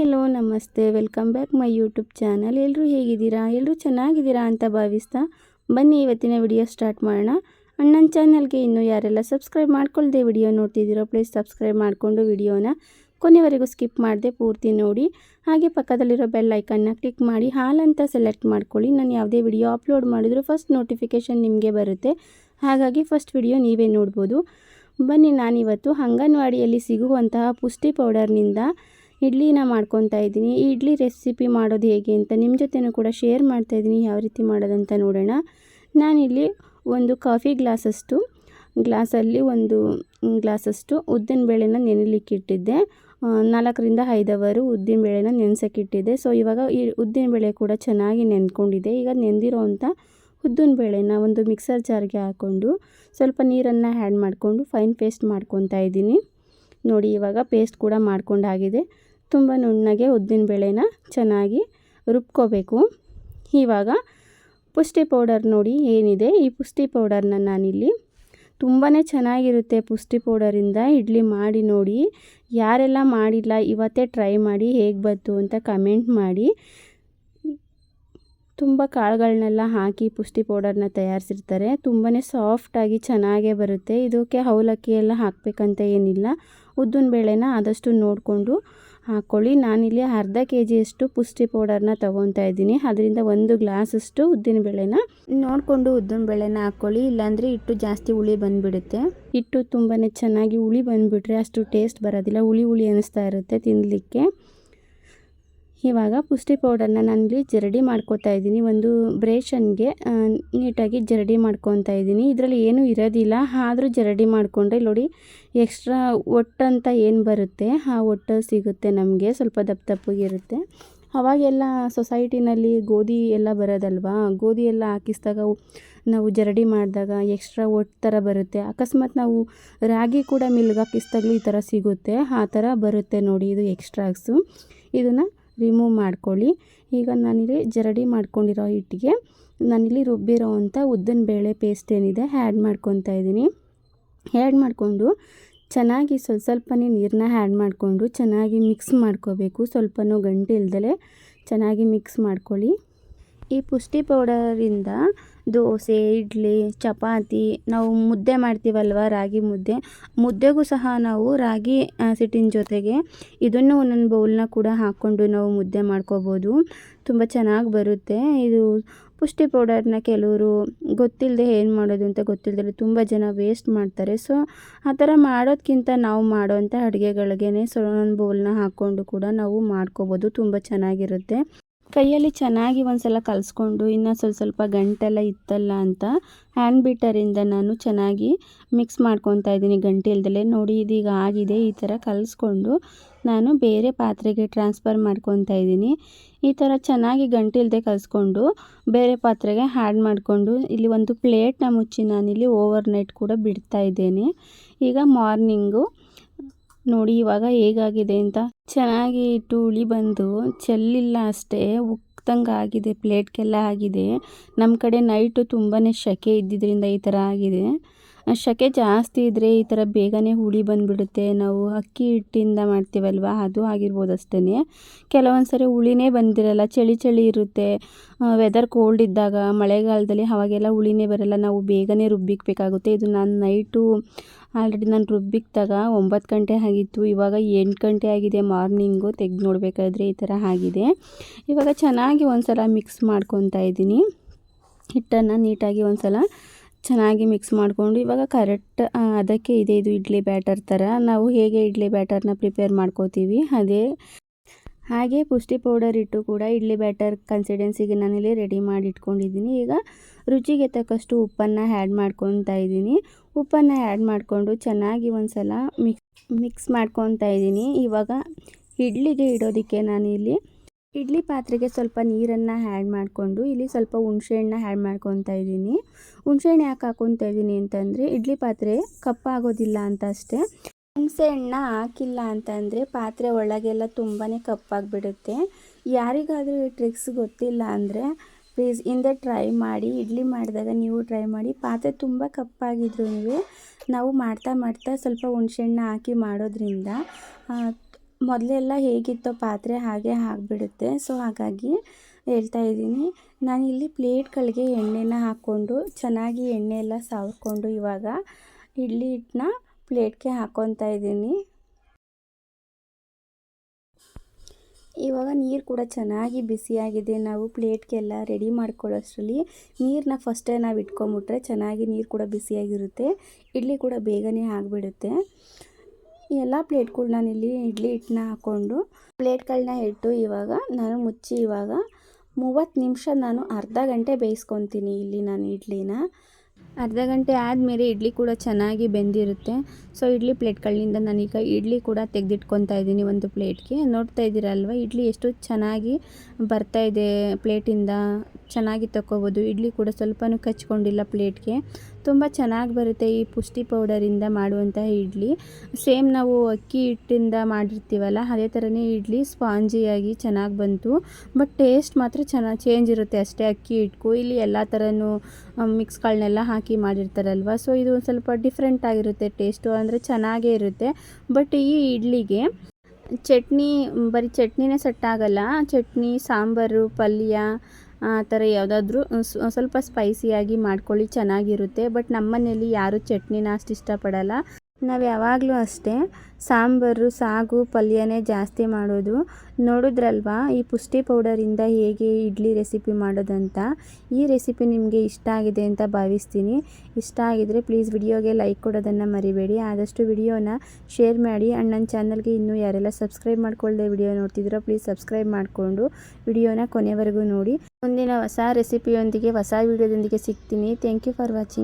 Hello ನಮಸ್ತೆ, welcome back my YouTube channel. ಎಲ್ಲರೂ ಹೇಗಿದ್ದೀರಾ? ಎಲ್ಲರೂ ಚೆನ್ನಾಗಿದ್ದೀರಾ ಅಂತ ಭಾವಿಸ್ತಾ ಬನ್ನಿ ಇವತ್ತಿನ ವಿಡಿಯೋ ಸ್ಟಾರ್ಟ್ ಮಾಡೋಣ. ನನ್ನ ಚಾನಲ್ಗೆ ಇನ್ನೂ ಯಾರೆಲ್ಲ ಸಬ್ಸ್ಕ್ರೈಬ್ ಮಾಡ್ಕೊಳ್ಳದೆ ವಿಡಿಯೋ ನೋಡ್ತಿದ್ದೀರೋ ಪ್ಲೀಸ್ ಸಬ್ಸ್ಕ್ರೈಬ್ ಮಾಡಿಕೊಂಡು ವಿಡಿಯೋನ ಕೊನೆವರೆಗೂ ಸ್ಕಿಪ್ ಮಾಡದೆ ಪೂರ್ತಿ ನೋಡಿ. ಹಾಗೆ ಪಕ್ಕದಲ್ಲಿರೋ ಬೆಲ್ ಐಕನ್ನ ಕ್ಲಿಕ್ ಮಾಡಿ ಹಾಲ್ ಅಂತ ಸೆಲೆಕ್ಟ್ ಮಾಡ್ಕೊಳ್ಳಿ. ನಾನು ಯಾವುದೇ ವಿಡಿಯೋ ಅಪ್ಲೋಡ್ ಮಾಡಿದ್ರು ಫಸ್ಟ್ ನೋಟಿಫಿಕೇಷನ್ ನಿಮಗೆ ಬರುತ್ತೆ. ಹಾಗಾಗಿ ಫಸ್ಟ್ ವಿಡಿಯೋ ನೀವೇ ನೋಡ್ಬೋದು. ಬನ್ನಿ, ನಾನಿವತ್ತು ಅಂಗನವಾಡಿಯಲ್ಲಿ ಸಿಗುವಂತಹ ಪುಷ್ಟಿ ಪೌಡರ್ನಿಂದ ಇಡ್ಲಿನ ಮಾಡ್ಕೊತಾ ಇದ್ದೀನಿ. ಈ ಇಡ್ಲಿ ರೆಸಿಪಿ ಮಾಡೋದು ಹೇಗೆ ಅಂತ ನಿಮ್ಮ ಜೊತೆನೂ ಕೂಡ ಶೇರ್ ಮಾಡ್ತಾಯಿದ್ದೀನಿ. ಯಾವ ರೀತಿ ಮಾಡೋದಂತ ನೋಡೋಣ. ನಾನಿಲ್ಲಿ ಒಂದು ಕಾಫಿ ಗ್ಲಾಸಲ್ಲಿ ಒಂದು ಗ್ಲಾಸಷ್ಟು ಉದ್ದಿನಬೇಳೆನ ನೆನೆಲಿಕ್ಕಿಟ್ಟಿದ್ದೆ. 4ರಿಂದ 5 ಅವರು ಉದ್ದಿನಬೇಳೆನ ನೆನೆಸೋಕ್ಕಿಟ್ಟಿದ್ದೆ. ಸೊ ಇವಾಗ ಈ ಉದ್ದಿನಬೇಳೆ ಕೂಡ ಚೆನ್ನಾಗಿ ನೆನ್ಕೊಂಡಿದೆ. ಈಗ ನೆಂದಿರೋ ಅಂಥ ಉದ್ದಿನಬೇಳೆನ ಒಂದು ಮಿಕ್ಸರ್ ಜಾರ್ಗೆ ಹಾಕ್ಕೊಂಡು ಸ್ವಲ್ಪ ನೀರನ್ನು ಆ್ಯಡ್ ಮಾಡಿಕೊಂಡು ಫೈನ್ ಪೇಸ್ಟ್ ಮಾಡ್ಕೊತಾ ಇದ್ದೀನಿ. ನೋಡಿ, ಇವಾಗ ಪೇಸ್ಟ್ ಕೂಡ ಮಾಡ್ಕೊಂಡಾಗಿದೆ. ತುಂಬ ನುಣ್ಣಗೆ ಉದ್ದಿನಬೇಳೆನ ಚೆನ್ನಾಗಿ ರುಬ್ಕೋಬೇಕು. ಇವಾಗ ಪುಷ್ಟಿ ಪೌಡರ್ ನೋಡಿ ಏನಿದೆ, ಈ ಪುಷ್ಟಿ ಪೌಡರ್ನ ನಾನಿಲ್ಲಿ ತುಂಬಾ ಚೆನ್ನಾಗಿರುತ್ತೆ. ಪುಷ್ಟಿ ಪೌಡರಿಂದ ಇಡ್ಲಿ ಮಾಡಿ ನೋಡಿ. ಯಾರೆಲ್ಲ ಮಾಡಿಲ್ಲ ಇವತ್ತೇ ಟ್ರೈ ಮಾಡಿ ಹೇಗೆ ಬಂತು ಅಂತ ಕಮೆಂಟ್ ಮಾಡಿ. ತುಂಬ ಕಾಳುಗಳನ್ನೆಲ್ಲ ಹಾಕಿ ಪುಷ್ಟಿ ಪೌಡರ್ನ ತಯಾರಿಸಿರ್ತಾರೆ. ತುಂಬಾ ಸಾಫ್ಟಾಗಿ ಚೆನ್ನಾಗೇ ಬರುತ್ತೆ. ಇದಕ್ಕೆ ಅವಲಕ್ಕಿ ಎಲ್ಲ ಹಾಕಬೇಕಂತ ಏನಿಲ್ಲ. ಉದ್ದಿನಬೇಳೆನ ಆದಷ್ಟು ನೋಡಿಕೊಂಡು ಹಾಕ್ಕೊಳ್ಳಿ. ನಾನಿಲ್ಲಿ ಅರ್ಧ kgಯಷ್ಟು ಪುಷ್ಟಿ ಪೌಡರ್ನ ತೊಗೊತಾ ಇದ್ದೀನಿ. ಅದರಿಂದ 1 ಗ್ಲಾಸಷ್ಟು ಉದ್ದಿನಬೇಳೆನ ನೋಡಿಕೊಂಡು ಉದ್ದಿನಬೇಳೆನ ಹಾಕ್ಕೊಳ್ಳಿ. ಇಲ್ಲಾಂದರೆ ಹಿಟ್ಟು ಜಾಸ್ತಿ ಹುಳಿ ಬಂದುಬಿಡುತ್ತೆ. ಹಿಟ್ಟು ತುಂಬಾ ಚೆನ್ನಾಗಿ ಹುಳಿ ಬಂದುಬಿಟ್ರೆ ಅಷ್ಟು ಟೇಸ್ಟ್ ಬರೋದಿಲ್ಲ. ಹುಳಿ ಅನ್ನಿಸ್ತಾ ಇರುತ್ತೆ ತಿನ್ನಲಿಕ್ಕೆ. ಇವಾಗ ಪುಷ್ಟಿ ಪೌಡರ್ನ ನಾನಿಲ್ಲಿ ಜರಡಿ ಮಾಡ್ಕೊತಾ ಇದ್ದೀನಿ. ಒಂದು ಬ್ರೇಷನ್ಗೆ ನೀಟಾಗಿ ಜರಡಿ ಮಾಡ್ಕೊತಾ ಇದ್ದೀನಿ. ಇದರಲ್ಲಿ ಏನೂ ಇರೋದಿಲ್ಲ, ಆದರೂ ಜರಡಿ ಮಾಡಿಕೊಂಡ್ರೆ ನೋಡಿ ಎಕ್ಸ್ಟ್ರಾ ಒಟ್ಟಂತ ಏನು ಬರುತ್ತೆ ಆ ಒಟ್ಟು ಸಿಗುತ್ತೆ ನಮಗೆ. ಸ್ವಲ್ಪ ದಪ್ಪಗಿರುತ್ತೆ. ಅವಾಗೆಲ್ಲ ಸೊಸೈಟಿನಲ್ಲಿ ಗೋಧಿ ಎಲ್ಲ ಬರೋದಲ್ವಾ, ಗೋಧಿ ಎಲ್ಲ ಹಾಕಿಸಿದಾಗ ನಾವು ಜರಡಿ ಮಾಡಿದಾಗ ಎಕ್ಸ್ಟ್ರಾ ಒಟ್ಟು ಥರ ಬರುತ್ತೆ. ಅಕಸ್ಮಾತ್ ನಾವು ರಾಗಿ ಕೂಡ ಮಿಲ್ಗೆ ಹಾಕಿಸಿದಾಗಲೂ ಈ ಥರ ಸಿಗುತ್ತೆ. ಆ ಥರ ಬರುತ್ತೆ ನೋಡಿ, ಇದು ಎಕ್ಸ್ಟ್ರಾಕ್ಸು. ಇದನ್ನು ರಿಮೂವ್ ಮಾಡ್ಕೊಳ್ಳಿ. ಈಗ ನಾನಿಲ್ಲಿ ಜರಡಿ ಮಾಡ್ಕೊಂಡಿರೋ ಹಿಟ್ಟಿಗೆ ನಾನಿಲ್ಲಿ ರುಬ್ಬಿರೋ ಅಂಥ ಉದ್ದಿನಬೇಳೆ ಪೇಸ್ಟ್ ಏನಿದೆ ಆ್ಯಡ್ ಮಾಡ್ಕೊತಾ ಇದ್ದೀನಿ. ಆ್ಯಡ್ ಮಾಡಿಕೊಂಡು ಚೆನ್ನಾಗಿ ಸ್ವಲ್ಪನೇ ನೀರನ್ನ ಆ್ಯಡ್ ಮಾಡಿಕೊಂಡು ಚೆನ್ನಾಗಿ ಮಿಕ್ಸ್ ಮಾಡ್ಕೋಬೇಕು. ಸ್ವಲ್ಪನೂ ಗಂಟು ಇಲ್ದಲೆ ಚೆನ್ನಾಗಿ ಮಿಕ್ಸ್ ಮಾಡ್ಕೊಳ್ಳಿ. ಈ ಪುಷ್ಟಿ ಪೌಡರಿಂದ ದೋಸೆ, ಇಡ್ಲಿ, ಚಪಾತಿ, ನಾವು ಮುದ್ದೆ ಮಾಡ್ತೀವಲ್ವ ರಾಗಿ ಮುದ್ದೆಗೂ ಸಹ ನಾವು ರಾಗಿ ಹಿಟ್ಟಿನ ಜೊತೆಗೆ ಇದನ್ನು ಒಂದೊಂದು ಬೌಲ್ನ ಕೂಡ ಹಾಕ್ಕೊಂಡು ನಾವು ಮುದ್ದೆ ಮಾಡ್ಕೋಬೋದು. ತುಂಬ ಚೆನ್ನಾಗಿ ಬರುತ್ತೆ. ಇದು ಪುಷ್ಟಿ ಪೌಡರ್ನ ಕೆಲವರು ಗೊತ್ತಿಲ್ಲದೆ ಏನು ಮಾಡೋದು ಅಂತ ಗೊತ್ತಿಲ್ಲದೆ ತುಂಬ ಜನ ವೇಸ್ಟ್ ಮಾಡ್ತಾರೆ. ಸೊ ಆ ಥರ ಮಾಡೋದಕ್ಕಿಂತ ನಾವು ಮಾಡೋವಂಥ ಅಡುಗೆಗಳಿಗೇ ಒಂದೊಂದು ಬೌಲ್ನ ಹಾಕ್ಕೊಂಡು ಕೂಡ ನಾವು ಮಾಡ್ಕೋಬೋದು. ತುಂಬ ಚೆನ್ನಾಗಿರುತ್ತೆ. ಕೈಯಲ್ಲಿ ಚೆನ್ನಾಗಿ ಒಂದು ಸಲ ಕಲಿಸ್ಕೊಂಡು ಇನ್ನೂ ಸ್ವಲ್ಪ ಗಂಟೆಲ್ಲ ಇತ್ತಲ್ಲ ಅಂತ ಹ್ಯಾಂಡ್ ಬೀಟರಿಂದ ನಾನು ಚೆನ್ನಾಗಿ ಮಿಕ್ಸ್ ಮಾಡ್ಕೊತಾ ಇದ್ದೀನಿ ಗಂಟೆ ಇಲ್ದಲೆ. ನೋಡಿ, ಇದೀಗ ಆಗಿದೆ. ಈ ಥರ ಕಲಿಸ್ಕೊಂಡು ನಾನು ಬೇರೆ ಪಾತ್ರೆಗೆ ಟ್ರಾನ್ಸ್ಫರ್ ಮಾಡ್ಕೊತಾ ಇದ್ದೀನಿ. ಈ ಥರ ಚೆನ್ನಾಗಿ ಗಂಟೆ ಇಲ್ಲದೆ ಕಲಿಸ್ಕೊಂಡು ಬೇರೆ ಪಾತ್ರೆಗೆ ಆ್ಯಡ್ ಮಾಡಿಕೊಂಡು ಇಲ್ಲಿ ಒಂದು ಪ್ಲೇಟ್ನ ಮುಚ್ಚಿ ನಾನಿಲ್ಲಿ ಓವರ್ನೈಟ್ ಕೂಡ ಬಿಡ್ತಾ ಇದ್ದೇನೆ. ಈಗ ಮಾರ್ನಿಂಗು ನೋಡಿ ಇವಾಗ ಹೇಗಾಗಿದೆ ಅಂತ. ಚೆನ್ನಾಗಿ ಹಿಟ್ಟು ಹುಳಿ ಬಂದು ಚೆಲ್ಲಿಲ್ಲ ಅಷ್ಟೇ, ಉಕ್ದಂಗೆ ಆಗಿದೆ, ಪ್ಲೇಟ್ಗೆಲ್ಲ ಆಗಿದೆ. ನಮ್ಮ ಕಡೆ ನೈಟು ತುಂಬಾ ಸೆಕೆ ಇದ್ದಿದ್ದರಿಂದ ಈ ಥರ ಆಗಿದೆ. ಸೆಕೆ ಜಾಸ್ತಿ ಇದ್ದರೆ ಈ ಥರ ಬೇಗನೆ ಹುಳಿ ಬಂದುಬಿಡುತ್ತೆ. ನಾವು ಅಕ್ಕಿ ಹಿಟ್ಟಿಂದ ಮಾಡ್ತೀವಲ್ವ, ಅದು ಆಗಿರ್ಬೋದು ಅಷ್ಟೇ. ಕೆಲವೊಂದು ಸರಿ ಹುಳಿನೇ ಬಂದಿರಲ್ಲ, ಚಳಿ ಇರುತ್ತೆ. ವೆದರ್ ಕೋಲ್ಡ್ ಇದ್ದಾಗ ಮಳೆಗಾಲದಲ್ಲಿ ಅವಾಗೆಲ್ಲ ಹುಳಿನೇ ಬರಲ್ಲ. ನಾವು ಬೇಗನೆ ರುಬ್ಬಿಕ್ಬೇಕಾಗುತ್ತೆ. ಇದು ನಾನು ನೈಟು ಆಲ್ರೆಡಿ ನಾನು ರುಬ್ಬಿಕ್ದಾಗ 9 ಗಂಟೆ ಆಗಿತ್ತು. ಇವಾಗ 8 ಗಂಟೆ ಆಗಿದೆ ಮಾರ್ನಿಂಗು. ತೆಗೆದು ನೋಡಬೇಕಾದ್ರೆ ಈ ಥರ ಆಗಿದೆ. ಇವಾಗ ಚೆನ್ನಾಗಿ ಒಂದು ಸಲ ಮಿಕ್ಸ್ ಮಾಡ್ಕೊತಾ ಇದ್ದೀನಿ. ಹಿಟ್ಟನ್ನು ನೀಟಾಗಿ ಒಂದು ಸಲ ಚೆನ್ನಾಗಿ ಮಿಕ್ಸ್ ಮಾಡಿಕೊಂಡು ಇವಾಗ ಕರೆಕ್ಟ್ ಅದಕ್ಕೆ ಇದೆ. ಇದು ಇಡ್ಲಿ ಬ್ಯಾಟರ್ ಥರ ನಾವು ಹೇಗೆ ಇಡ್ಲಿ ಬ್ಯಾಟರ್ನ ಪ್ರಿಪೇರ್ ಮಾಡ್ಕೋತೀವಿ ಹಾಗೆ ಪುಷ್ಟಿ ಪೌಡರ್ ಇಟ್ಟು ಕೂಡ ಇಡ್ಲಿ ಬ್ಯಾಟರ್ ಕನ್ಸಿಸ್ಟೆನ್ಸಿಗೆ ನಾನಿಲ್ಲಿ ರೆಡಿ ಮಾಡಿ ಇಟ್ಕೊಂಡಿದ್ದೀನಿ. ಈಗ ರುಚಿಗೆ ತಕ್ಕಷ್ಟು ಉಪ್ಪನ್ನು ಆ್ಯಡ್ ಮಾಡ್ಕೊತಾ ಇದ್ದೀನಿ. ಉಪ್ಪನ್ನು ಆ್ಯಡ್ ಮಾಡಿಕೊಂಡು ಚೆನ್ನಾಗಿ ಒಂದು ಸಲ ಮಿಕ್ಸ್ ಮಾಡ್ಕೊತಾ ಇದ್ದೀನಿ. ಇವಾಗ ಇಡ್ಲಿಗೆ ಇಡೋದಕ್ಕೆ ನಾನಿಲ್ಲಿ ಇಡ್ಲಿ ಪಾತ್ರೆಗೆ ಸ್ವಲ್ಪ ನೀರನ್ನು ಆ್ಯಡ್ ಮಾಡಿಕೊಂಡು ಇಲ್ಲಿ ಸ್ವಲ್ಪ ಹುಣಸೆಹಣ್ಣು ಆ್ಯಡ್ ಮಾಡ್ಕೊತಾ ಇದ್ದೀನಿ. ಹುಣಸೆಹಣ್ಣು ಯಾಕೆ ಹಾಕ್ಕೊತಾ ಇದ್ದೀನಿ ಅಂತಂದರೆ ಇಡ್ಲಿ ಪಾತ್ರೆ ಕಪ್ಪಾಗೋದಿಲ್ಲ ಅಂತ ಅಷ್ಟೇ. ಹುಣಸೆಹಣ್ಣ ಹಾಕಿಲ್ಲ ಅಂತಂದರೆ ಪಾತ್ರೆ ಒಳಗೆಲ್ಲ ತುಂಬಾ ಕಪ್ಪಾಗಿಬಿಡುತ್ತೆ. ಯಾರಿಗಾದರೂ ಈ ಟ್ರಿಕ್ಸ್ ಗೊತ್ತಿಲ್ಲ ಅಂದರೆ ಪ್ಲೀಸ್ ಹಿಂದೆ ಟ್ರೈ ಮಾಡಿ. ಇಡ್ಲಿ ಮಾಡಿದಾಗ ನೀವು ಟ್ರೈ ಮಾಡಿ. ಪಾತ್ರೆ ತುಂಬ ಕಪ್ಪಾಗಿದ್ರೂ ನಾವು ಮಾಡ್ತಾ ಸ್ವಲ್ಪ ಹುಣಸೆಹಣ್ಣು ಹಾಕಿ ಮಾಡೋದ್ರಿಂದ ಮೊದಲೆಲ್ಲ ಹೇಗಿತ್ತೋ ಪಾತ್ರೆ ಹಾಗೆ ಆಗಿಬಿಡುತ್ತೆ. ಸೊ ಹಾಗಾಗಿ ಹೇಳ್ತಾ ಇದ್ದೀನಿ. ನಾನಿಲ್ಲಿ ಪ್ಲೇಟ್ಗಳಿಗೆ ಎಣ್ಣೆನ ಹಾಕ್ಕೊಂಡು ಚೆನ್ನಾಗಿ ಎಣ್ಣೆ ಎಲ್ಲ ಸವರ್ಕೊಂಡು ಇವಾಗ ಇಡ್ಲಿ ಹಿಟ್ಟನ್ನ ಪ್ಲೇಟ್ಗೆ ಹಾಕ್ಕೊತಾ ಇದ್ದೀನಿ. ಇವಾಗ ನೀರು ಕೂಡ ಚೆನ್ನಾಗಿ ಬಿಸಿಯಾಗಿದೆ. ನಾವು ಪ್ಲೇಟ್ಗೆಲ್ಲ ರೆಡಿ ಮಾಡ್ಕೊಳ್ಳೋಷ್ಟರಲ್ಲಿ ನೀರನ್ನ ಫಸ್ಟೇ ನಾವು ಇಟ್ಕೊಂಬಿಟ್ರೆ ಚೆನ್ನಾಗಿ ನೀರು ಕೂಡ ಬಿಸಿಯಾಗಿರುತ್ತೆ. ಇಡ್ಲಿ ಕೂಡ ಬೇಗನೆ ಆಗಿಬಿಡುತ್ತೆ. ಎಲ್ಲ ಪ್ಲೇಟ್ಗಳು ನಾನಿಲ್ಲಿ ಇಡ್ಲಿ ಹಿಟ್ಟನ್ನ ಹಾಕ್ಕೊಂಡು ಪ್ಲೇಟ್ಗಳನ್ನ ಇಟ್ಟು ಇವಾಗ ನಾನು ಮುಚ್ಚಿ ಇವಾಗ 30 ನಿಮಿಷ ನಾನು ಅರ್ಧ ಗಂಟೆ ಬೇಯಿಸ್ಕೊತೀನಿ ಇಲ್ಲಿ ನಾನು ಇಡ್ಲಿನ. ಅರ್ಧ ಗಂಟೆ ಆದಮೇಲೆ ಇಡ್ಲಿ ಕೂಡ ಚೆನ್ನಾಗಿ ಬೆಂದಿರುತ್ತೆ. ಸೊ ಇಡ್ಲಿ ಪ್ಲೇಟ್ಗಳಿಂದ ನಾನೀಗ ಇಡ್ಲಿ ಕೂಡ ತೆಗೆದಿಟ್ಕೊತಾ ಇದ್ದೀನಿ ಒಂದು ಪ್ಲೇಟ್ಗೆ. ನೋಡ್ತಾ ಇದ್ದೀರಲ್ವ ಇಡ್ಲಿ ಎಷ್ಟು ಚೆನ್ನಾಗಿ ಬರ್ತಾ ಇದೆ ಪ್ಲೇಟಿಂದ. ಚೆನ್ನಾಗಿ ತಗೋಬೋದು. ಇಡ್ಲಿ ಕೂಡ ಸ್ವಲ್ಪನೂ ಕಚ್ಕೊಂಡಿಲ್ಲ ಪ್ಲೇಟ್ಗೆ. ತುಂಬ ಚೆನ್ನಾಗಿ ಬರುತ್ತೆ ಈ ಪುಷ್ಟಿ ಪೌಡರಿಂದ ಮಾಡುವಂತಹ ಇಡ್ಲಿ. ಸೇಮ್ ನಾವು ಅಕ್ಕಿ ಹಿಟ್ಟಿಂದ ಮಾಡಿರ್ತೀವಲ್ಲ ಅದೇ ಥರನೇ ಇಡ್ಲಿ ಸ್ಪಾಂಜಿಯಾಗಿ ಚೆನ್ನಾಗಿ ಬಂತು. ಬಟ್ ಟೇಸ್ಟ್ ಮಾತ್ರ ಚೆನ್ನಾಗಿ ಚೇಂಜ್ ಇರುತ್ತೆ ಅಷ್ಟೇ. ಅಕ್ಕಿ ಹಿಟ್ಟಿಗೂ ಇಲ್ಲಿ ಎಲ್ಲ ಥರನೂ ಮಿಕ್ಸ್ಗಳನ್ನೆಲ್ಲ ಹಾಕಿ ಮಾಡಿರ್ತಾರಲ್ವ. ಸೊ ಇದು ಒಂದು ಸ್ವಲ್ಪ ಡಿಫ್ರೆಂಟ್ ಆಗಿರುತ್ತೆ ಟೇಸ್ಟು, ಅಂದರೆ ಚೆನ್ನಾಗೇ ಇರುತ್ತೆ. ಬಟ್ ಈ ಇಡ್ಲಿಗೆ ಚಟ್ನಿ ಬರೀ ಚಟ್ನಿನೇ ಸೆಟ್ ಆಗಲ್ಲ. ಚಟ್ನಿ, ಸಾಂಬಾರು, ಪಲ್ಯ ಆ ಥರ ಯಾವುದಾದ್ರೂ ಸ್ವಲ್ಪ ಸ್ಪೈಸಿಯಾಗಿ ಮಾಡ್ಕೊಳ್ಳಿ, ಚೆನ್ನಾಗಿರುತ್ತೆ. ಬಟ್ ನಮ್ಮನೇಲಿ ಯಾರೂ ಚಟ್ನಿನ ಅಷ್ಟು ಇಷ್ಟಪಡಲ್ಲ. ನಾವು ಯಾವಾಗಲೂ ಅಷ್ಟೇ ಸಾಂಬಾರು, ಸಾಗು, ಪಲ್ಯನೇ ಜಾಸ್ತಿ ಮಾಡೋದು. ನೋಡಿದ್ರಲ್ವಾ ಈ ಪುಷ್ಟಿ ಪೌಡರಿಂದ ಹೇಗೆ ಇಡ್ಲಿ ರೆಸಿಪಿ ಮಾಡೋದಂತ. ಈ ರೆಸಿಪಿ ನಿಮಗೆ ಇಷ್ಟ ಆಗಿದೆ ಅಂತ ಭಾವಿಸ್ತೀನಿ. ಇಷ್ಟ ಆಗಿದರೆ ಪ್ಲೀಸ್ ವಿಡಿಯೋಗೆ ಲೈಕ್ ಕೊಡೋದನ್ನು ಮರಿಬೇಡಿ. ಆದಷ್ಟು ವಿಡಿಯೋನ ಶೇರ್ ಮಾಡಿ. ಆ್ಯಂಡ್ ನನ್ನ ಚಾನಲ್ಗೆ ಇನ್ನೂ ಯಾರೆಲ್ಲ ಸಬ್ಸ್ಕ್ರೈಬ್ ಮಾಡ್ಕೊಳ್ಳದೆ ವಿಡಿಯೋ ನೋಡ್ತಿದ್ದೀರೋ ಪ್ಲೀಸ್ ಸಬ್ಸ್ಕ್ರೈಬ್ ಮಾಡಿಕೊಂಡು ವಿಡಿಯೋನ ಕೊನೆವರೆಗೂ ನೋಡಿ. ಮುಂದಿನ ಹೊಸ ರೆಸಿಪಿಯೊಂದಿಗೆ ಹೊಸ ವಿಡಿಯೋದೊಂದಿಗೆ ಸಿಗ್ತೀನಿ. Thank you for watching.